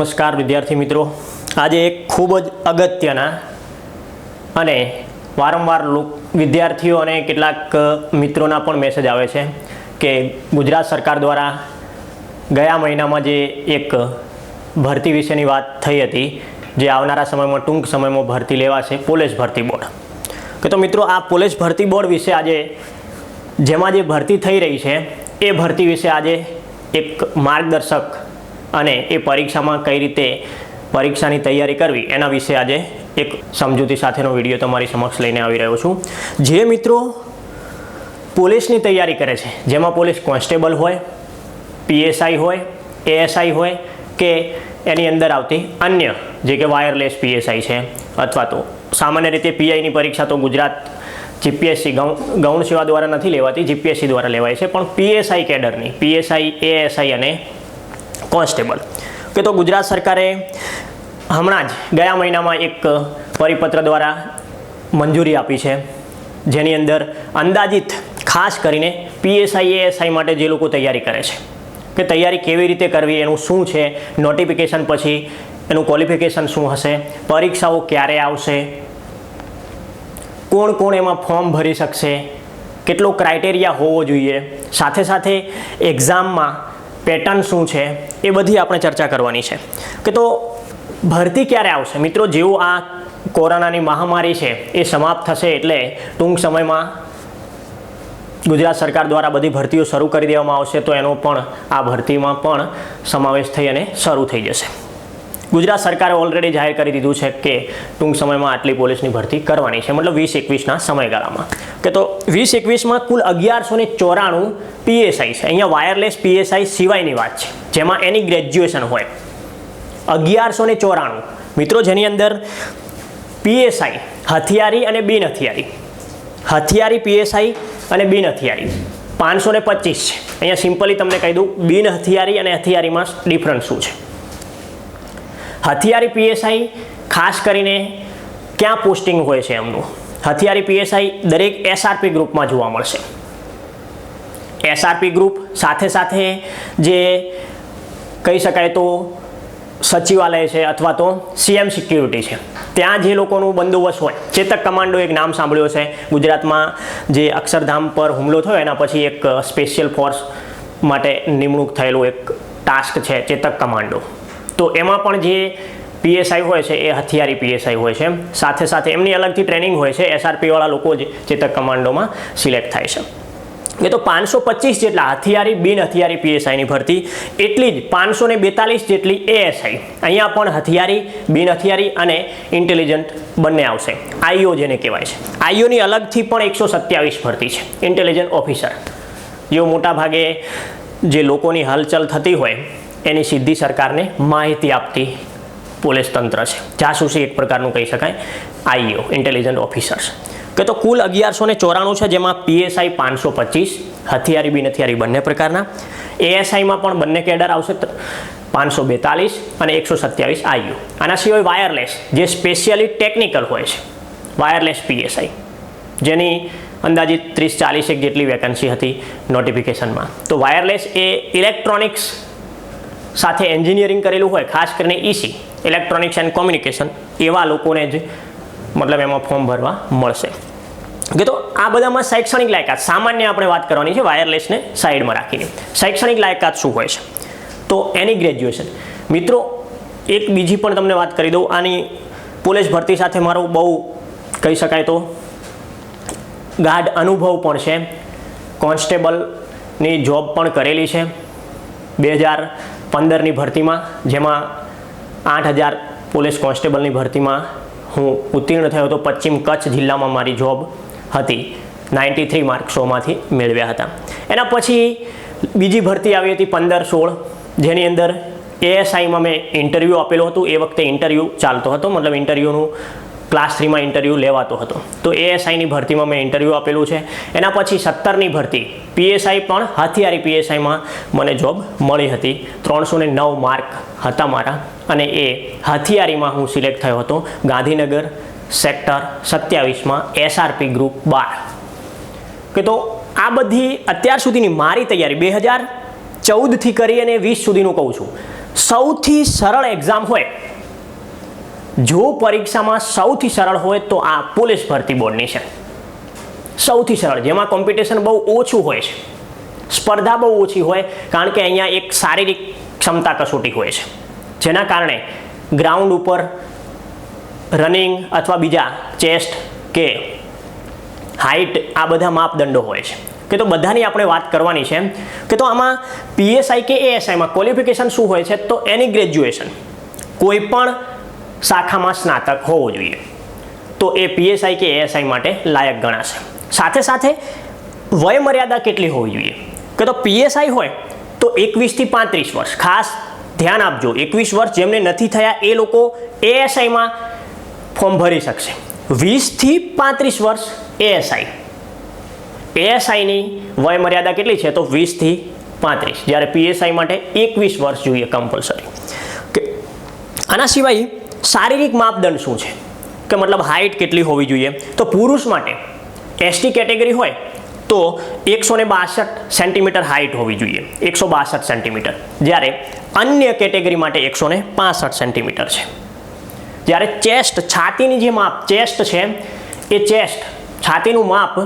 નમસ્કાર વિદ્યાર્થી મિત્રો, આજે એક ખૂબ જ અગત્યના અને વારંવાર વિદ્યાર્થીઓ અને કેટલાક મિત્રોના પણ મેસેજ આવે છે કે ગુજરાત સરકાર દ્વારા ગયા મહિનામાં જે એક ભરતી વિશેની વાત થઈ હતી, જે આવનારા સમયમાં ટૂંક સમયમાં ભરતી લેવાશે, પોલીસ ભરતી બોર્ડ. કે તો મિત્રો, આ પોલીસ ભરતી બોર્ડ વિશે આજે જેમાં જે ભરતી થઈ રહી છે એ ભરતી વિશે આજે એક માર્ગદર્શક અને એ પરીક્ષામાં કઈ રીતે પરીક્ષાની તૈયારી કરવી એના વિશે આજે એક સમજૂતી સાથેનો વિડીયો તમારી સમક્ષ લઈને આવી રહ્યો છું. જે મિત્રો પોલીસની તૈયારી કરે છે, જેમાં પોલીસ કોન્સ્ટેબલ હોય, પીએસઆઈ હોય, એએસઆઈ હોય કે એની અંદર આવતી અન્ય જે કે વાયરલેસ પીએસઆઈ છે, અથવા તો સામાન્ય રીતે પીઆઈની પરીક્ષા તો ગુજરાત જીપીએસસી ગૌણ સેવા દ્વારા નથી લેવાતી, જીપીએસસી દ્વારા લેવાય છે, પણ પીએસઆઈ કેડરની પીએસઆઈ, એએસઆઈ અને કોન્સ્ટેબલ કે તો ગુજરાત સરકારે હમણાં જ ગયા મહિનામાં એક પરિપત્ર દ્વારા મંજૂરી આપી છે, જેની અંદર અંદાજિત ખાસ કરીને પીએસઆઈ, એએસઆઈ માટે જે લોકો તૈયારી કરે છે કે તૈયારી કેવી રીતે કરવી, એનું શું છે, નોટિફિકેશન પછી એનું ક્વોલિફિકેશન શું હશે, પરીક્ષાઓ ક્યારે આવશે, કોણ કોણ એમાં ફોર્મ ભરી શકશે, કેટલો ક્રાઇટેરિયા હોવો જોઈએ, સાથે સાથે એક્ઝામમાં પેટર્ન શું છે, એ બધી આપણે ચર્ચા કરવાની છે. કે તો ભરતી ક્યારે આવશે મિત્રો? જેવું આ કોરોનાની મહામારી છે એ સમાપ્ત થશે એટલે ટૂંક સમયમાં ગુજરાત સરકાર દ્વારા બધી ભરતીઓ શરૂ કરી દેવામાં આવશે, તો એનો પણ આ ભરતીમાં પણ સમાવેશ થઈ અને શરૂ થઈ જશે. ગુજરાત સરકારે ઓલરેડી જાહેર કરી દીધું છે કે ટૂંક સમયમાં આટલી પોલીસની ભરતી કરવાની છે, મતલબ 2021ના સમયગાળામાં. કે તો 2021માં કુલ 1194 પીએસઆઈ છે. અહીંયા વાયરલેસ પીએસઆઈ સિવાયની વાત છે, જેમાં એની ગ્રેજ્યુએશન હોય. 1194 મિત્રો, જેની અંદર પીએસઆઈ હથિયારી અને બિન હથિયારી, હથિયારી પીએસઆઈ અને બિન હથિયારી 525 છે. અહીંયા સિમ્પલી તમને કહી દઉં, બિન હથિયારી અને હથિયારીમાં ડિફરન્સ શું છે. હથિયારી પીએસઆઈ ખાસ કરીને ક્યાં પોસ્ટિંગ હોય છે એમનું? હથિયારી પીએસઆઈ દરેક એસઆરપી ગ્રુપમાં જોવા મળશે. એસઆરપી ગ્રુપ સાથે સાથે જે કહી શકાય તો સચિવાલય છે અથવા તો સીએમ સિક્યુરિટી છે, ત્યાં જે લોકોનું બંદોબસ્ત હોય. ચેતક કમાન્ડો એક નામ સાંભળ્યો છે. ગુજરાતમાં જે અક્ષરધામ પર હુમલો થયો એના પછી એક સ્પેશિયલ ફોર્સ માટે નિમણૂક થયેલું એક ટાસ્ક છે ચેતક કમાન્ડો. તો એમાં પણ જે પીએસઆઈ હોય છે એ હથિયારી પીએસઆઈ હોય છે. સાથે સાથે એમની અલગથી ટ્રેનિંગ હોય છે. એસઆરપીવાળા લોકો જ ચેતક કમાન્ડોમાં સિલેક્ટ થાય છે. એ તો 525 જેટલા હથિયારી બિન હથિયારી પીએસઆઈની ભરતી, એટલી જ 542 જેટલી એએસઆઈ. અહીંયા પણ હથિયારી, બિન હથિયારી અને ઇન્ટેલિજન્ટ બંને આવશે. આઈઓ જેને કહેવાય છે. આઈઓની અલગથી પણ 127 ભરતી છે, ઇન્ટેલિજન્ટ ઓફિસર. જેઓ મોટાભાગે જે લોકોની હલચલ થતી હોય એની સીધી સરકારને માહિતી આપતી પોલીસ તંત્ર છે. જાસૂસી એક પ્રકારનું કહી શકાય, આઈઓ, ઇન્ટેલિજન્ટ ઓફિસર્સ. કે તો કુલ 1194 છે, જેમાં પીએસઆઈ 525, હથિયારી બિન હથિયારી બંને પ્રકારના. એએસઆઈમાં પણ બંને કેડર આવશે, 542 અને 127 આઈઓ. આના સિવાય વાયરલેસ, જે સ્પેશિયલી ટેકનિકલ હોય છે, વાયરલેસ પીએસઆઈ, જેની અંદાજિત 30-40 જેટલી વેકન્સી હતી નોટિફિકેશનમાં. તો વાયરલેસ એ ઇલેક્ટ્રોનિક્સ સાથે એન્જિનિયરિંગ કરેલું હોય, ખાસ કરીને ઈસી, ઇલેક્ટ્રોનિક્સ એન્ડ કોમ્યુનિકેશન, એવા લોકોને જ મતલબ એમાં ફોર્મ ભરવા મળશે. કે તો આ બધામાં શૈક્ષણિક લાયકાત સામાન્ય આપણે વાત કરવાની છે, વાયરલેસને સાઈડમાં રાખીને. શૈક્ષણિક લાયકાત શું હોય છે? તો એની ગ્રેજ્યુએશન. મિત્રો, એક બીજી પણ તમને વાત કરી દઉં. આની પોલીસ ભરતી સાથે મારો બહુ કહી શકાય તો ગાઢ અનુભવ પણ છે. કોન્સ્ટેબલની જોબ પણ કરેલી છે 2015ની ભરતીમાં, જેમાં 8000 પોલીસ કોન્સ્ટેબલની ભરતીમાં હું ઉત્તીર્ણ થયો હતો. પશ્ચિમ કચ્છ જિલ્લામાં મારી જોબ હતી. 93 માર્ક્સોમાંથી મેળવ્યા હતા. એના પછી બીજી ભરતી આવી હતી 15-16, જેની અંદર એએસઆઈમાં મેં ઇન્ટરવ્યૂ આપેલું હતું. એ વખતે ઇન્ટરવ્યૂ ચાલતો હતો, મતલબ ઇન્ટરવ્યૂનું ક્લાસ 3માં ઇન્ટરવ્યૂ લેવાતો હતો. તો એએસઆઈની ભરતીમાં મેં ઇન્ટરવ્યૂ આપેલું છે. એના પછી 17ની ભરતી પીએસઆઈ, પણ હથિયારી પીએસઆઈમાં મને જોબ મળી હતી. 309 માર્ક હતા મારા, અને એ હથિયારીમાં હું સિલેક્ટ થયો હતો ગાંધીનગર સેક્ટર 27માં એસઆરપી ગ્રુપ 12. કે તો આ બધી અત્યાર સુધીની મારી તૈયારી 2014થી કરી અને 20 સુધીનું કહું છું. સૌથી સરળ એક્ઝામ હોય, જો પરીક્ષામાં સૌથી સરળ હોય તો આ પોલીસ ભરતી બોર્ડની છે. સૌથી સરળ, જેમાં કોમ્પિટિશન બહુ ઓછું હોય છે, સ્પર્ધા બહુ ઓછી હોય, કારણ કે અહીંયા એક શારીરિક ક્ષમતા કસોટી હોય છે, જેના કારણે ગ્રાઉન્ડ ઉપર રનિંગ અથવા બીજા ચેસ્ટ કે હાઇટ આ બધા માપદંડો હોય છે. કે તો બધાની આપણે વાત કરવાની છે કે તો આમાં પીએસઆઈ કે એએસઆઈમાં ક્વોલિફિકેશન શું હોય છે, તો એની ગ્રેજ્યુએશન કોઈ પણ શાખામાં સ્નાતક હોવું જોઈએ, તો એ પીએસઆઈ કે એએસઆઈ માટે લાયક ગણાશે. સાથે સાથે વય મર્યાદા કેટલી હોવી જોઈએ, કે તો પીએસઆઈ હોય તો 21 થી 35 વર્ષ. ખાસ ધ્યાન આપજો, 21 વર્ષ જેમને નથી થયા એ લોકો એએસઆઈમાં ફોર્મ ભરી શકશે. 20 થી 35 વર્ષ એએસઆઈ. એએસઆઈની વય મર્યાદા કેટલી છે, તો 20 થી 35, જ્યારે પીએસઆઈ માટે 21 વર્ષ જોઈએ કમ્પલસરી. આના સિવાય શારીરિક માપદંડ શું છે, કે મતલબ હાઇટ કેટલી હોવી જોઈએ, તો પુરુષ માટે એસટી કેટેગરી હોય તો 162 સેન્ટીમીટર હાઇટ હોવી જોઈએ, 162 સેન્ટીમીટર, જ્યારે અન્ય કેટેગરી માટે 165 સેન્ટીમીટર છે. જ્યારે ચેસ્ટ, છાતીની જે માપ ચેસ્ટ છે, એ ચેસ્ટ છાતીનું માપ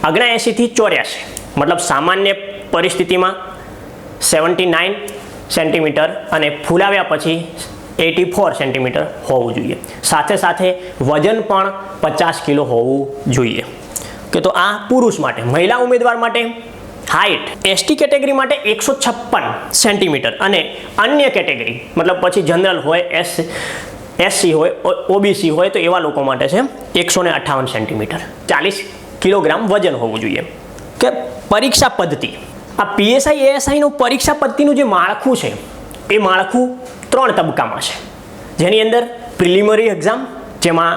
79 થી 84, મતલબ સામાન્ય પરિસ્થિતિમાં 79 સેન્ટીમીટર અને ફૂલાવ્યા પછી 84 સેન્ટીમીટર હોવું જોઈએ. સાથે સાથે વજન પણ 50 કિલો હોવું જોઈએ. કે તો આ પુરુષ માટે. મહિલા ઉમેદવાર માટે હાઇટ એસટી કેટેગરી માટે 156 સેન્ટીમીટર અને અન્ય કેટેગરી મતલબ પછી જનરલ હોય, એસસી હોય, ઓબીસી હોય તો એવા લોકો માટે છે 158 સેન્ટીમીટર, 40 કિલોગ્રામ વજન હોવું જોઈએ. કે પરીક્ષા પદ્ધતિ, આ પીએસઆઈ એએસઆઈનું પરીક્ષા પદ્ધતિનું જે માળખું છે એ માળખું 3 તબક્કામાં છે, જેની અંદર પ્રિલિમિનરી એક્ઝામ, જેમાં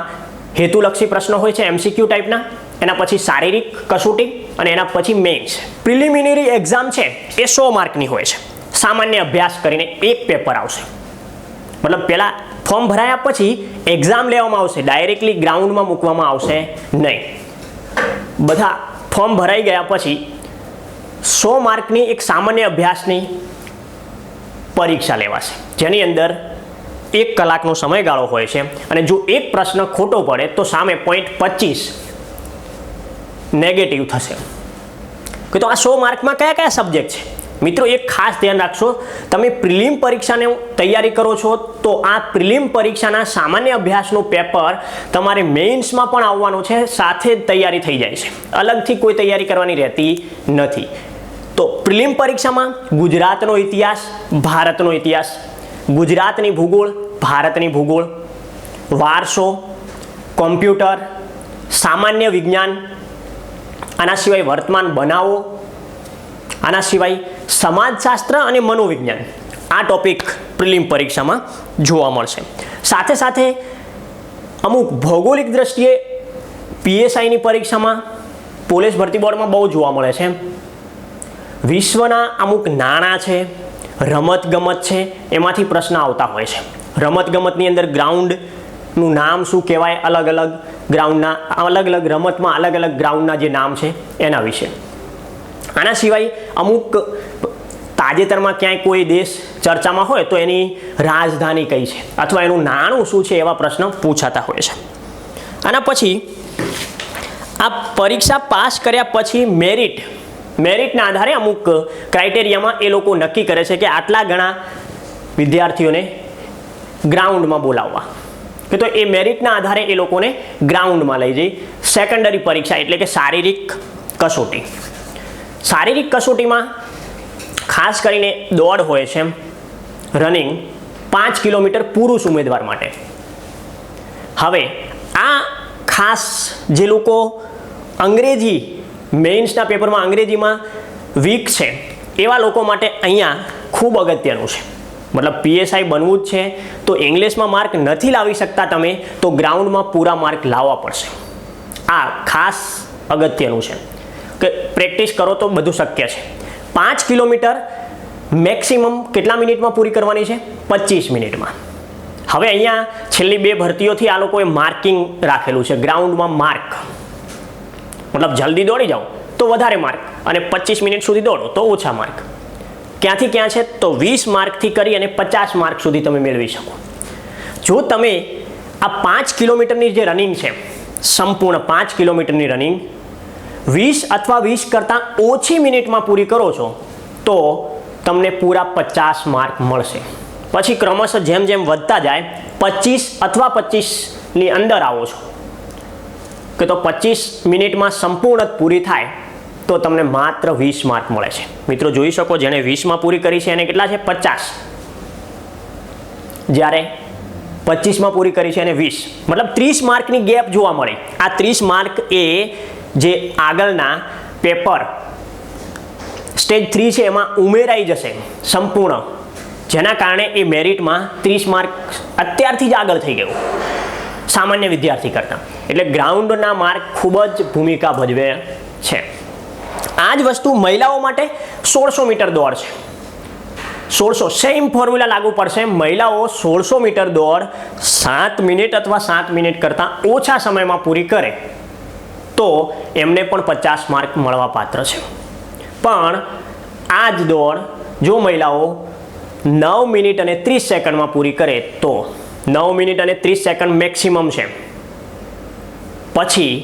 હેતુલક્ષી પ્રશ્નો હોય છે એમસીક્યુ ટાઈપના, એના પછી શારીરિક કસોટી અને એના પછી મેઇન્સ. પ્રિલિમિનરી એક્ઝામ છે એ 100 માર્કની હોય છે. સામાન્ય અભ્યાસ કરીને એક પેપર આવશે, મતલબ પહેલાં ફોર્મ ભરાયા પછી એક્ઝામ લેવામાં આવશે, ડાયરેક્ટલી ગ્રાઉન્ડમાં મૂકવામાં આવશે નહીં. બધા ફોર્મ ભરાઈ ગયા પછી 100 માર્કની એક સામાન્ય અભ્યાસની પરીક્ષા લેવાશે, જેની અંદર 1 કલાકનો સમયગાળો હોય છે અને જો એક પ્રશ્ન ખોટો પડે તો સામે 0.25 નેગેટિવ થશે. કે તો આ 100 માર્કમાં કયા કયા સબ્જેક્ટ છે મિત્રો, એક ખાસ ધ્યાન રાખશો. તમે પ્રિલિમ પરીક્ષાને તૈયારી કરો છો તો આ પ્રિલિમ પરીક્ષાના સામાન્ય અભ્યાસનું પેપર તમારે મેઇન્સમાં પણ આવવાનું છે, સાથે જ તૈયારી થઈ જાય છે, અલગથી કોઈ તૈયારી કરવાની રહેતી નથી. તો પ્રિલિમ પરીક્ષામાં ગુજરાતનો ઇતિહાસ, ભારતનો ઇતિહાસ, ગુજરાતની ભૂગોળ, ભારતની ભૂગોળ, વારસો, કોમ્પ્યુટર, સામાન્ય વિજ્ઞાન, આના સિવાય વર્તમાન બનાવો, આના સિવાય સમાજશાસ્ત્ર અને મનોવિજ્ઞાન, આ ટોપિક પ્રિલિમ પરીક્ષામાં જોવા મળશે. સાથે સાથે અમુક ભૌગોલિક દ્રષ્ટિએ પીએસઆઈની પરીક્ષામાં પોલીસ ભરતી બોર્ડમાં બહુ જોવા મળે છે. વિશ્વના અમુક નાણાં છે, રમતગમત છે, એમાંથી પ્રશ્ન આવતા હોય છે. રમતગમતની અંદર ગ્રાઉન્ડનું નામ શું કહેવાય, અલગ અલગ ગ્રાઉન્ડના, અલગ અલગ રમતમાં અલગ અલગ ગ્રાઉન્ડના જે નામ છે એના વિશે. આના સિવાય અમુક તાજેતરમાં ક્યાંય કોઈ દેશ ચર્ચામાં હોય તો એની રાજધાની કઈ છે અથવા એનું નાણું શું છે, એવા પ્રશ્ન પૂછાતા હોય છે. આના પછી આ પરીક્ષા પાસ કર્યા પછી મેરિટના આધારે અમુક ક્રાઇટેરિયામાં એ લોકો નક્કી કરે છે કે આટલા ઘણા વિદ્યાર્થીઓને ગ્રાઉન્ડમાં બોલાવવા. કે તો એ મેરિટના આધારે એ લોકોને ગ્રાઉન્ડમાં લઈ જઈ સેકન્ડરી પરીક્ષા એટલે કે શારીરિક કસોટી. શારીરિક કસોટીમાં ખાસ કરીને દોડ હોય છે, રનિંગ 5 કિલોમીટર પુરુષ ઉમેદવાર માટે. હવે આ ખાસ જે લોકો અંગ્રેજી મેઇન્સના પેપરમાં અંગ્રેજીમાં વીક છે એવા લોકો માટે અહીંયા ખૂબ અગત્યનું છે. મતલબ પીએસઆઈ બનવું જ છે તો ઇંગ્લિશમાં માર્ક નથી લાવી શકતા તમે, તો ગ્રાઉન્ડમાં પૂરા માર્ક લાવવા પડશે. આ ખાસ અગત્યનું છે કે પ્રેક્ટિસ કરો તો બધું શક્ય છે. 5 કિલોમીટર મેક્સિમમ કેટલા મિનિટમાં પૂરી કરવાની છે? 25 મિનિટમાં. હવે અહીંયા છેલ્લી 2 ભરતીઓથી આ લોકોએ માર્કિંગ રાખેલું છે, ગ્રાઉન્ડમાં માર્ક, મતલબ જલ્દી દોડી જાઓ તો વધારે માર્ક અને 25 મિનિટ સુધી દોડો તો ઓછા માર્ક. ક્યાંથી ક્યાં છે તો 20 માર્કથી કરી અને 50 માર્ક સુધી તમે મેળવી શકો. જો તમે આ 5 કિલોમીટરની જે રનિંગ છે, સંપૂર્ણ 5 કિલોમીટરની રનિંગ 20 અથવા 20 કરતાં ઓછી મિનિટમાં પૂરી કરો છો તો તમને પૂરા 50 માર્ક મળશે. પછી ક્રમશઃ જેમ જેમ વધતા જાય 25 અથવા 25ની અંદર આવો છો કે તો 25 મિનિટમાં સંપૂર્ણ પૂરી થાય તો તમને માત્ર 20 માર્ક મળે છે. મિત્રો જોઈ શકો, જેણે 20માં પૂરી કરી છે એને કેટલા છે 50, જ્યારે 25માં પૂરી કરી છે એને 20, મતલબ 30 માર્કની ગેપ જોવા મળે. આ 30 માર્ક એ જે આગળના પેપર સ્ટેજ 3 છે એમાં ઉમેરાઈ જશે સંપૂર્ણ, જેના કારણે એ મેરિટમાં 30 માર્ક અત્યારથી જ આગળ થઈ ગયું સામાન્ય વિદ્યાર્થી કરતાં. એટલે ગ્રાઉન્ડના માર્ક ખૂબ જ ભૂમિકા ભજવે છે. આ જ વસ્તુ મહિલાઓ માટે 1600 મીટર દોડ છે. 1600 સેમ ફોર્મ્યુલા લાગુ પડશે. મહિલાઓ 1600 મીટર દોડ 7 મિનિટ અથવા 7 મિનિટ કરતાં ઓછા સમયમાં પૂરી કરે તો એમને પણ 50 માર્ક મળવા પાત્ર છે. પણ આ જ દોડ જો મહિલાઓ 9 મિનિટ અને 30 સેકન્ડમાં પૂરી કરે તો 9 મિનિટ અને 30 સેકન્ડ મેક્સિમમ છે. પછી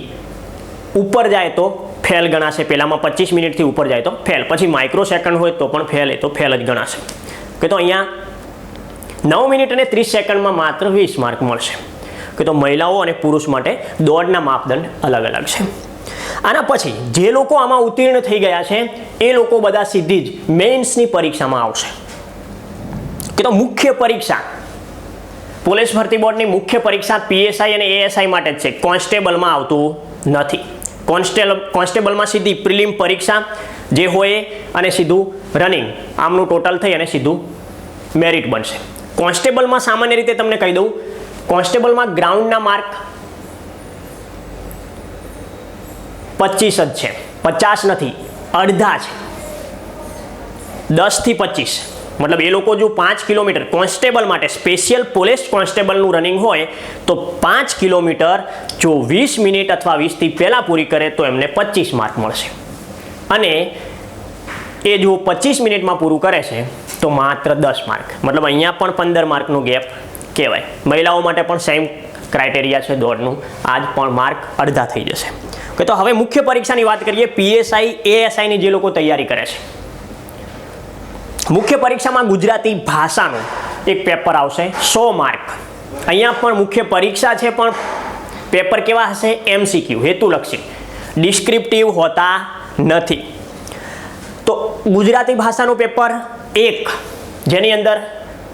ઉપર જાય તો ફેલ ગણાશે. પહેલામાં 25 મિનિટથી ઉપર જાય તો ફેલ, પછી માઇક્રો સેકન્ડ હોય તો પણ ફેલ, એ તો ફેલ જ ગણાશે. કે તો અહીંયા 9 મિનિટ અને 30 સેકન્ડમાં માત્ર 20 માર્ક મળશે. કે તો મહિલાઓ અને પુરુષ માટે દોડના માપદંડ અલગ અલગ છે. આના પછી જે લોકો આમાં ઉત્તીર્ણ થઈ ગયા છે એ લોકો બધા સીધી જ મેઇન્સની પરીક્ષામાં આવશે. કે તો મુખ્ય પરીક્ષા પોલીસ ભરતી બોર્ડની મુખ્ય પરીક્ષા PSI અને ASI માટે જ છે, કોન્સ્ટેબલમાં આવતું નથી. કોન્સ્ટેબલમાં સીધી પ્રિલિમ પરીક્ષા જે હોય અને સીધું રનિંગ, આમનું ટોટલ થઈ અને સીધું મેરિટ બનશે. કોન્સ્ટેબલમાં સામાન્ય રીતે તમને કહી દઉં, કોન્સ્ટેબલમાં ગ્રાઉન્ડના માર્ક 25 જ છે, 50 નથી, અડધા છે. 10 થી 25, મતલબ એ લોકો જો 5 કિલોમીટર કોન્સ્ટેબલ માટે સ્પેશિયલ પોલીસ કોન્સ્ટેબલનું રનિંગ હોય તો 5 કિલોમીટર જો 20 મિનિટ અથવા 20થી પહેલાં પૂરી કરે તો એમને 25 માર્ક મળશે. અને એ જો 25 મિનિટમાં પૂરું કરે છે તો માત્ર 10 માર્ક, મતલબ અહીંયા પણ 15 માર્કનું ગેપ કહેવાય. મહિલાઓ માટે પણ સેમ ક્રાઇટેરિયા છે દોડનું, આજ પણ માર્ક અડધા થઈ જશે. કે તો હવે મુખ્ય પરીક્ષાની વાત કરીએ. PSI ASIની જે લોકો તૈયારી કરે છે, મુખ્ય પરીક્ષામાં ગુજરાતી ભાષાનું એક પેપર આવશે 100 માર્ક. અહીંયા પણ મુખ્ય પરીક્ષા છે પણ પેપર કેવા હશે? MCQ, હેતુલક્ષી, ડિસ્ક્રિપ્ટિવ હોતા નથી. તો ગુજરાતી ભાષાનું પેપર 1, જેની અંદર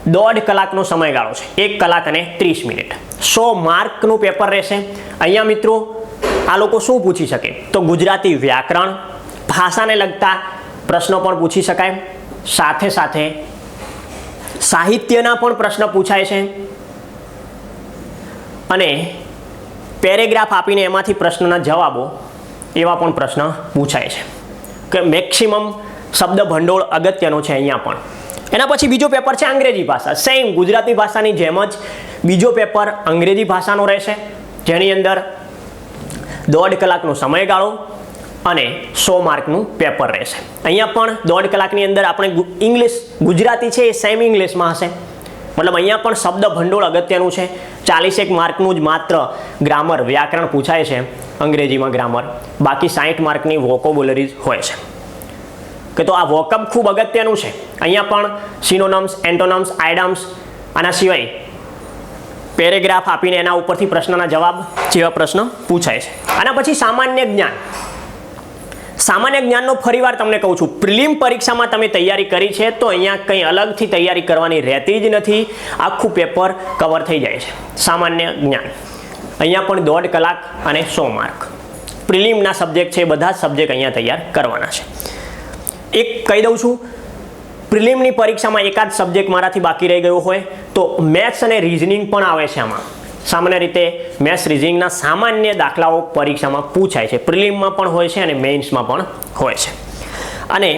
1.5 કલાકનો સમયગાળો છે, 1 કલાક અને 30 મિનિટ, 100 માર્કનું પેપર રહેશે. અહીંયા મિત્રો આ લોકો શું પૂછી શકે તો ગુજરાતી વ્યાકરણ, ભાષાને લગતા પ્રશ્નો પણ પૂછી શકાય. સાથે સાથે સાહિત્યના પણ પ્રશ્ન પૂછાય છે અને પેરેગ્રાફ આપીને એમાંથી પ્રશ્નના જવાબો એવા પણ પ્રશ્ન પૂછાય છે. કે મેક્સિમમ શબ્દ ભંડોળ અગત્યનો છે અહીંયા પણ. એના પછી બીજો પેપર છે અંગ્રેજી ભાષા. સેમ ગુજરાતી ભાષાની જેમ જ બીજો પેપર અંગ્રેજી ભાષાનો રહેશે, જેની અંદર 1.5 કલાકનો સમયગાળો અને 100 માર્કનું પેપર રહેશે. અહીંયા પણ 1.5 કલાકની અંદર આપણે ઇંગ્લિશ, ગુજરાતી છે એ સેમ ઇંગ્લિશમાં હશે, મતલબ અહીંયા પણ શબ્દ ભંડોળ અગત્યનું છે. 41 માર્કનું જ માત્ર ગ્રામર, વ્યાકરણ પૂછાય છે અંગ્રેજીમાં ગ્રામર, બાકી 60 માર્કની વોકેબ્યુલરી હોય છે. કે તો આ વોકઅપ ખૂબ અગત્યનું છે. અહીંયા પણ સિનોનિમ્સ, એન્ટોનિમ્સ, આઇડમ્સ, આના સિવાય પેરેગ્રાફ આપીને એના ઉપરથી પ્રશ્નના જવાબ જેવા પ્રશ્ન પૂછાય છે. આના પછી સામાન્ય જ્ઞાન. સામાન્ય જ્ઞાનનો ફરીવાર તમને કહું છું, પ્રિલિમ પરીક્ષામાં તમે તૈયારી કરી છે તો અહીંયા કંઈ અલગથી તૈયારી કરવાની રહેતી જ નથી, આખું પેપર કવર થઈ જાય છે. સામાન્ય જ્ઞાન અહીંયા પણ 1.5 કલાક અને 100 માર્ક. પ્રિલિમના સબ્જેક્ટ છે, બધા જ સબ્જેક્ટ અહીંયા તૈયાર કરવાના છે. એક કહી દઉં છું, પ્રિલિમની પરીક્ષામાં એકાદ સબ્જેક્ટ મારાથી બાકી રહી ગયો હોય તો મેથ્સ અને રિઝનિંગ પણ આવે છે આમાં. સામાન્ય રીતે મેથ્સ રિઝનિંગના સામાન્ય દાખલાઓ પરીક્ષામાં પૂછાય છે, પ્રિલિમમાં પણ હોય છે અને મેઇન્સમાં પણ હોય છે. અને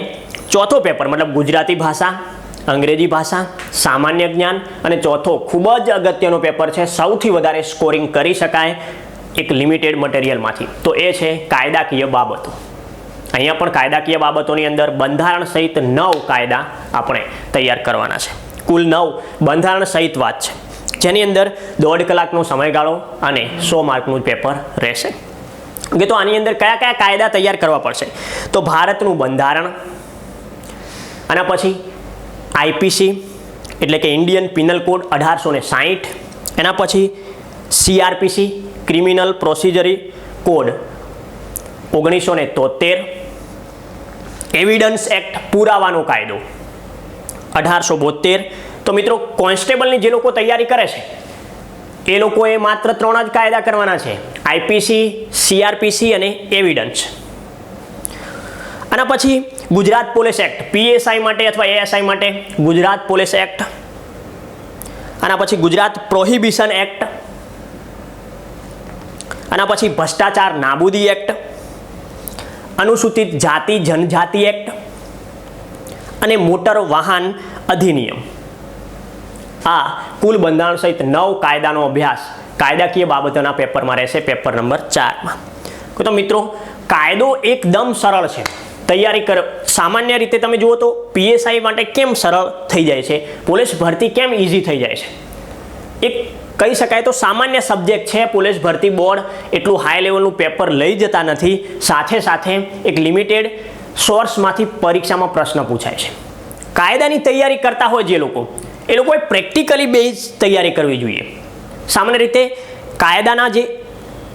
ચોથો પેપર મતલબ ગુજરાતી ભાષા, અંગ્રેજી ભાષા, સામાન્ય જ્ઞાન અને ચોથો ખૂબ જ અગત્યનો પેપર છે, સૌથી વધારે સ્કોરિંગ કરી શકાય એક લિમિટેડ મટીરિયલમાંથી, તો એ છે કાયદાકીય બાબતો. અહીંયા પણ કાયદાકીય બાબતોની અંદર બંધારણ સહિત 9 કાયદા આપણે તૈયાર કરવાના છે. કુલ 9 બંધારણ સહિત વાત છે, જેની અંદર 1.5 કલાકનો સમયગાળો અને 100 માર્કનું પેપર રહેશે. કે તો આની અંદર કયા કયા કાયદા તૈયાર કરવા પડશે? તો ભારતનું બંધારણ, આના પછી આઈપીસી એટલે કે ઇન્ડિયન પિનલ કોડ 1860, એના પછી CRPC criminal procedure code 1973, evidence act પુરાવાનો કાયદો 1872. તો મિત્રો કોન્સ્ટેબલની જે લોકો તૈયારી કરે છે એ લોકોએ માત્ર 3 જ કાયદા કરવાના છે, આઈપીસી, સીઆરપીસી અને એવિડન્સ. આના પછી ગુજરાત પોલીસ એક્ટ, પીએસઆઈ માટે અથવા એએસઆઈ માટે ગુજરાત પોલીસ એક્ટ. આના પછી ગુજરાત પ્રોહિબિશન એક્ટ. આના પછી ભ્રષ્ટાચાર નાબૂદી એક્ટ, અનુસૂચિત જાતિ જનજાતિ એક્ટ અને મોટર વાહન અધિનિયમ. આ કુલ બંધારણ સહિત 9 કાયદાનો અભ્યાસ કાયદાકીય બાબતોના પેપરમાં રહેશે, પેપર નંબર 4માં. તો મિત્રો કાયદો એકદમ સરળ છે તૈયારી કર. સામાન્ય રીતે તમે જુઓ તો પીએસઆઈ માટે કેમ સરળ થઈ જાય છે, પોલીસ ભરતી કેમ ઇઝી થઈ જાય છે. એક કહી શકાય તો સામાન્ય સબ્જેક્ટ છે. પોલીસ ભરતી બોર્ડ એટલું હાઈ લેવલનું પેપર લઈ જતા નથી, સાથે સાથે એક લિમિટેડ સોર્સમાંથી પરીક્ષામાં પ્રશ્ન પૂછાય છે. કાયદાની તૈયારી કરતા હોય જે લોકો, એ લોકોએ પ્રેક્ટિકલી બેઝ તૈયારી કરવી જોઈએ. સામાન્ય રીતે કાયદાના જે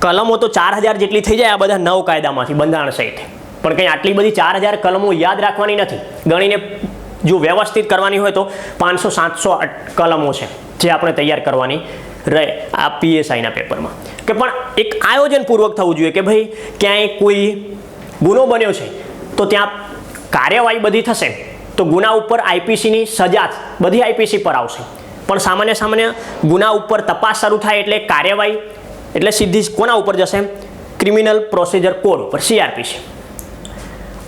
કલમો તો 4000 જેટલી થઈ જાય આ બધા 9 કાયદામાંથી બંધારણ સહિત, પણ કંઈ આટલી બધી 4000 કલમો યાદ રાખવાની નથી. ગણીને જો વ્યવસ્થિત કરવાની હોય તો 500-700 કલમો છે જે આપણે તૈયાર કરવાની રહે આ પીએસઆઈના પેપરમાં. કે પણ એક આયોજનપૂર્વક થવું જોઈએ કે ભાઈ ક્યાંય કોઈ ગુનો બન્યો છે તો ત્યાં કાર્યવાહી બધી થશે તો ગુના ઉપર આઈપીસીની સજા બધી આઈપીસી પર આવશે, પણ સામાન્ય ગુના ઉપર તપાસ શરૂ થાય એટલે કાર્યવાહી એટલે સીધી કોના ઉપર જશે? ક્રિમિનલ પ્રોસિજર કોડ ઉપર, સીઆરપીસી.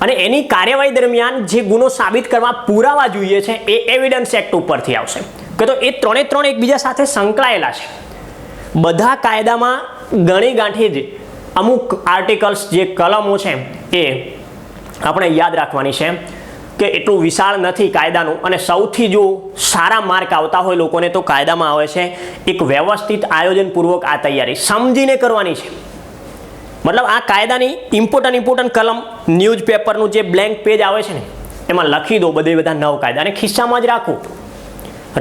અને એની કાર્યવાહી દરમિયાન જે ગુનો સાબિત કરવા પુરાવા જોઈએ છે એ એવિડન્સ એક્ટ ઉપરથી આવશે. કે તો એ 3 એકબીજા સાથે સંકળાયેલા છે. બધા કાયદામાં ગણી ગાંઠી જ અમુક આર્ટિકલ્સ જે કલમો છે એ આપણે યાદ રાખવાની છે કે એટલું વિશાળ નથી કાયદાનું. અને સૌથી જો સારા માર્ક આવતા હોય લોકોને તો કાયદામાં આવે છે એક વ્યવસ્થિત આયોજનપૂર્વક આ તૈયારી સમજીને કરવાની છે. મતલબ આ કાયદાની ઇમ્પોર્ટન્ટ કલમ ન્યૂઝપેપરનું જે બ્લેન્ક પેજ આવે છે ને એમાં લખી દો બધા 9 કાયદા અને ખિસ્સામાં જ રાખો.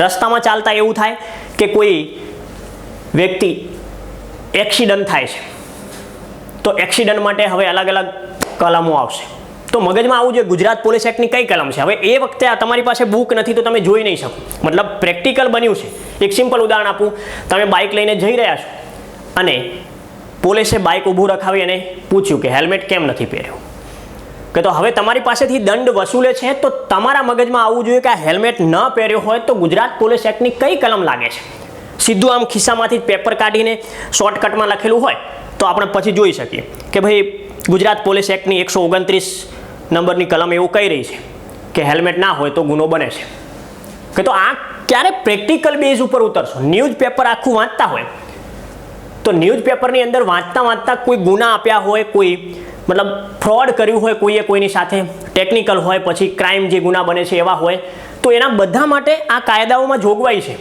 રસ્તામાં ચાલતા એવું થાય કે કોઈ વ્યક્તિ એક્સિડન્ટ થાય છે તો એક્સિડન્ટ માટે હવે અલગ અલગ કલમો આવશે. તો મગજમાં આવું જોઈએ ગુજરાત પોલીસ એક્ટની કઈ કલમ છે. હવે એ વખતે આ તમારી પાસે બુક નથી તો તમે જોઈ નહીં શકો. મતલબ પ્રેક્ટિકલ બન્યું છે. એક સિમ્પલ ઉદાહરણ આપું, તમે બાઇક લઈને જઈ રહ્યા છો અને પોલીસે બાઇક ઊભું રખાવી અને પૂછ્યું કે હેલ્મેટ કેમ નથી પહેર્યું. કે તો હવે તમારી પાસેથી દંડ વસૂલે છે તો તમારા મગજમાં આવવું જોઈએ કે આ હેલ્મેટ ન પહેર્યો હોય તો ગુજરાત પોલીસ એક્ટની કઈ કલમ લાગે છે. સીધું આમ ખિસ્સામાંથી પેપર કાઢીને શોર્ટકટમાં લખેલું હોય તો આપણે પછી જોઈ શકીએ કે ભાઈ ગુજરાત પોલીસ એક્ટની 129 નંબરની કલમ એવું કહી રહી છે કે હેલ્મેટ ના હોય તો ગુનો બને છે. કે તો આ ક્યારે પ્રેક્ટિકલ બેઝ ઉપર ઉતરશો? ન્યૂઝપેપર આખું વાંચતા હોય તો ન્યૂઝપેપરની અંદર વાંચતા કોઈ ગુના આપ્યા હોય, કોઈ મતલબ ફ્રોડ કર્યું હોય કોઈએ કોઈની સાથે, ટેકનિકલ હોય, પછી ક્રાઇમ જે ગુના બને છે એવા હોય, તો એના બધા માટે આ કાયદાઓમાં જોગવાઈ છે.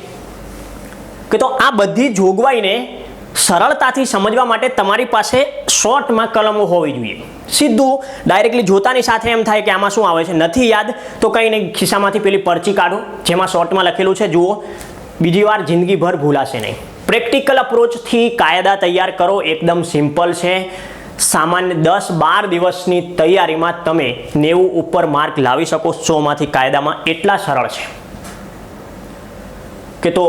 કે તો આ બધી જોગવાઈને સરળતાથી સમજવા માટે તમારી પાસે શોર્ટમાં કલમો હોવી જોઈએ. સીધું ડાયરેક્ટલી જોતાની સાથે એમ થાય કે આમાં શું આવે છે, નથી યાદ તો કંઈ નહીં, ખિસ્સામાંથી પેલી પરચી કાઢો જેમાં શોર્ટમાં લખેલું છે, જુઓ, બીજી વાર જિંદગીભર ભૂલાશે નહીં. પ્રેક્ટિકલ અપ્રોચથી કાયદા તૈયાર કરો. એકદમ સિમ્પલ છે. સામાન્ય 10-12 દિવસની તૈયારીમાં તમે 90 ઉપર માર્ક લાવી શકો 100માંથી કાયદામાં. એટલા સરળ છે. કે તો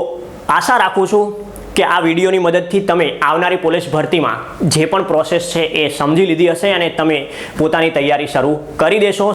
આશા રાખું છું કે આ વિડીયોની મદદથી તમે આવનારી પોલીસ ભરતીમાં જે પણ પ્રોસેસ છે એ સમજી લીધી હશે અને તમે પોતાની તૈયારી શરૂ કરી દેશો.